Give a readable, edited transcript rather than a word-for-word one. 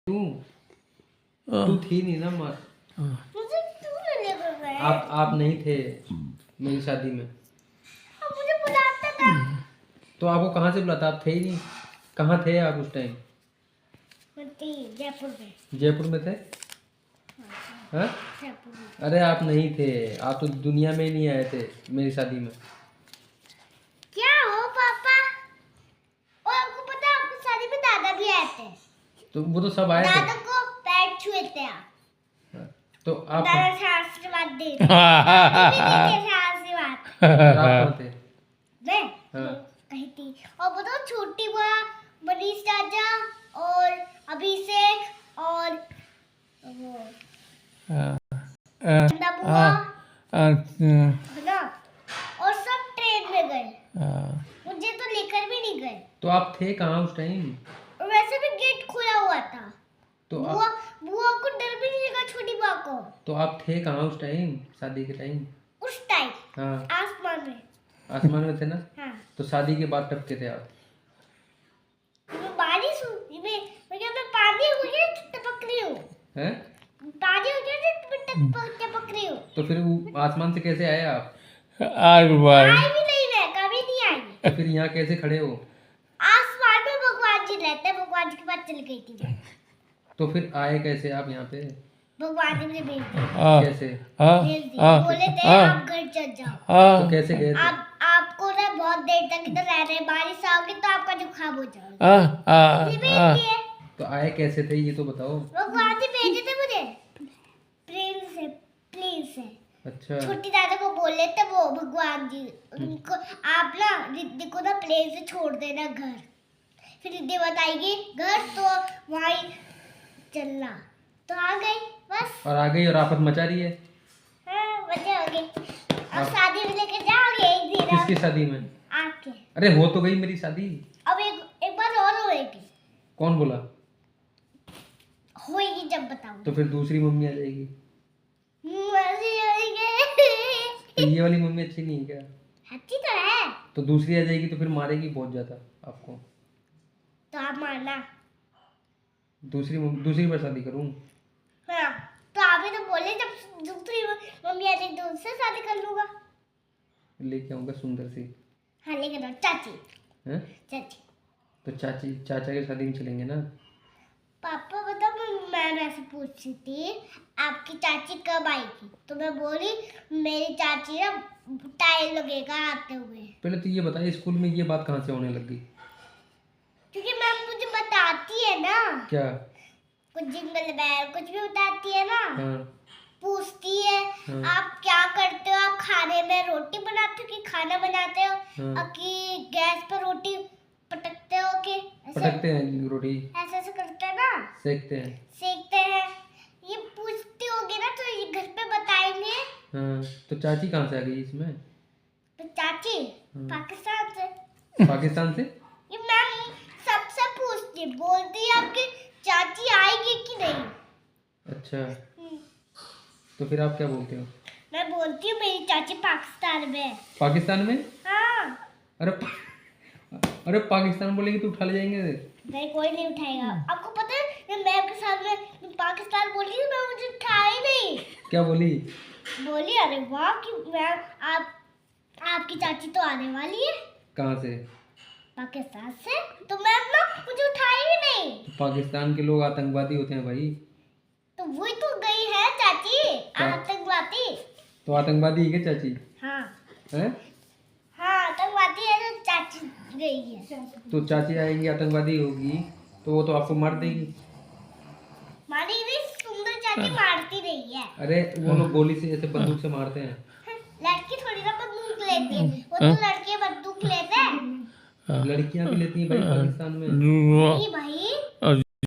तू तू थी नहीं ना मार। मुझे क्यों नहीं लेकर गए? आप नहीं थे मेरी शादी में। अब मुझे बुलाता था। तो आपको कहाँ से बुलाता? आप थे ही नहीं। कहाँ थे आप उस टाइम? जयपुर में। जयपुर में थे? हाँ? जयपुर में। अरे आप नहीं थे, आप तो दुनिया में ही नहीं आए थे मेरी शादी में। क्या हो पापा? और आपको पता है आपकी शादी में दादा भी आए थे। तो वो तो सब आए दादा थे। को पैर छुए थे आप। हाँ, तो आप दादा से आशीर्वाद दे थे। आप भी देते थे आशीर्वाद। और आप कहाँ थे? मैं हाँ। कहीं थी। और बताओ छोटी बुआ, मनीष चाचा और अभिषेक और वो चंदा बुआ है ना, और सब ट्रेन में गए। मुझे तो लेकर भी नहीं गए। तो आप थे कहाँ उस टाइम? और वैसे भी गेट खुला हुआ था। तो बुआ बुआ को डर भी नहीं लगा, छोटी बुआ को। तो आप थे कहाँ उस टाइम, शादी के टाइम? उस टाइम हाँ, आसमान में। आसमान में थे ना। हाँ, तो शादी के बाद टपके थे आप? मैं बारिश हुई, मैं क्या मैं पानी हो गया तो टपक रही हूँ। हैं? पानी हो गया तो मैं टपक रही हूँ। तो फिर वो आसमान से कैसे आए आप? आई भी नहीं, मैं कभी नहीं आई। तो फिर यहाँ कैसे खड़े हो? आसमान में भगवान जी रहते हैं, भगवान जी के पास चली गई थी मैं। तो फिर आए कैसे आप यहाँ पे? भगवान जी मुझे भेज दिया। कैसे? भेज दिया, बोले थे आप घर चल जाओ। तो कैसे गए थे? आपको ना बहुत देर तक इधर रहना है, बारिश आओगी तो आपका जुकाम हो जाएगा। ये भेज दिए। तो आए कैसे थे ये तो बताओ। भगवान जी भेजे थे मुझे प्लेन से। अच्छा। छोटी दादा को बोले थे वो भगवान जी, उनको आप ना रिद्धि को ना प्लेन से छोड़ देना घर। फिर रिद्धि बताएगी घर तो वहीं चलना। तो आ गई बस। और आ गई और आफत मचा रही है। हाँ, मजा हो गई। अब शादी में लेके जाओगे एक दिन? किसकी शादी में? आपके। अरे हो तो गई मेरी शादी। अब एक बार और होएगी। कौन बोला? होएगी जब बताऊँ। तो फिर दूसरी मम्मी आ जाएगी। मजे होएंगे। तो ये वाली मम्मी अच्छी नहीं है क्या? अच्छी तो है। तो दूसरी आ जाएगी तो फिर मारेगी बहुत ज्यादा आपको। तो आप मारना। दूसरी बार शादी करूँ? हाँ, तो आप ही तो बोले जब दूसरी मम्मी आ जाएगी तो उससे शादी कर लूंगा। लेके आऊंगा सुंदर सी। हाँ, लेकिन और चाची। हैं? चाची। तो चाचा की शादी में चलेंगे ना? पापा बताओ, मैं वैसे पूछ रही थी आपकी चाची कब आएगी? तो मैं बोली मेरी चाची ना टाइम लगेगा आते हुए। पहले तो ये बताइए स्कूल में ये बात कहाँ से होने लगी? क्योंकि मैम मुझे बताती है ना। क्या? कुछ जिंगल बैल कुछ भी बताती है ना। हाँ। पूछती है हाँ। आप क्या करते हो? आप खाने में रोटी बनाते हो कि खाना बनाते हो? हाँ। कि गैस पर रोटी पटकते हो कि पटकते हैं रोटी? ऐसे ऐसे करते हैं ना। सेकते हैं। सेकते हैं। ये पूछती होगी ना तो ये घर पे बताएंगे। हाँ। तो चाची कहाँ से आ गई इसमें? तो चाची पाकिस्तान से। पाकिस्तान से? ये मैम सबसे पूछती, बोलती है आपकी चाची आएगी कि नहीं। अच्छा। तो फिर आप क्या बोलते हो? मैं बोलती हूँ मेरी चाची पाकिस्तान में है। पाकिस्तान में? हाँ। अरे पाकिस्तान बोलेगी तो उठा ले जाएंगे। नहीं, कोई नहीं उठाएगा। आपको पता है मैं आपके सामने पाकिस्तान बोली थी, मैं मुझे उठाया ही नहीं। क्या बोली? बोली अरे वाह कि मैं आपकी चाची तो आने वाली है। कहाँ से? पाकिस्तान से। तो मैं ना मुझे उठाया ही नहीं। तो पाकिस्तान के लोग आतंकवादी होते हैं भाई। तो वही तो गई है चाची आतंकवादी। तो आतंकवादी है क्या चाची? हाँ। हैं? हाँ, आतंकवादी है तो चाची गई है। तो चाची आएंगी आतंकवादी होगी तो वो तो आपको मार देगी। मारी नहीं, सुंदर चाची मारती नहीं है। अरे वो लोग गोली से ऐसे बंदूक से मारते हैं। लड़की थोड़ी ना बंदूक लेती है, वो तो लड़के बंदूक लेते हैं। लड़कियां भी लेती हैं भाई पाकिस्तान में। नहीं भाई।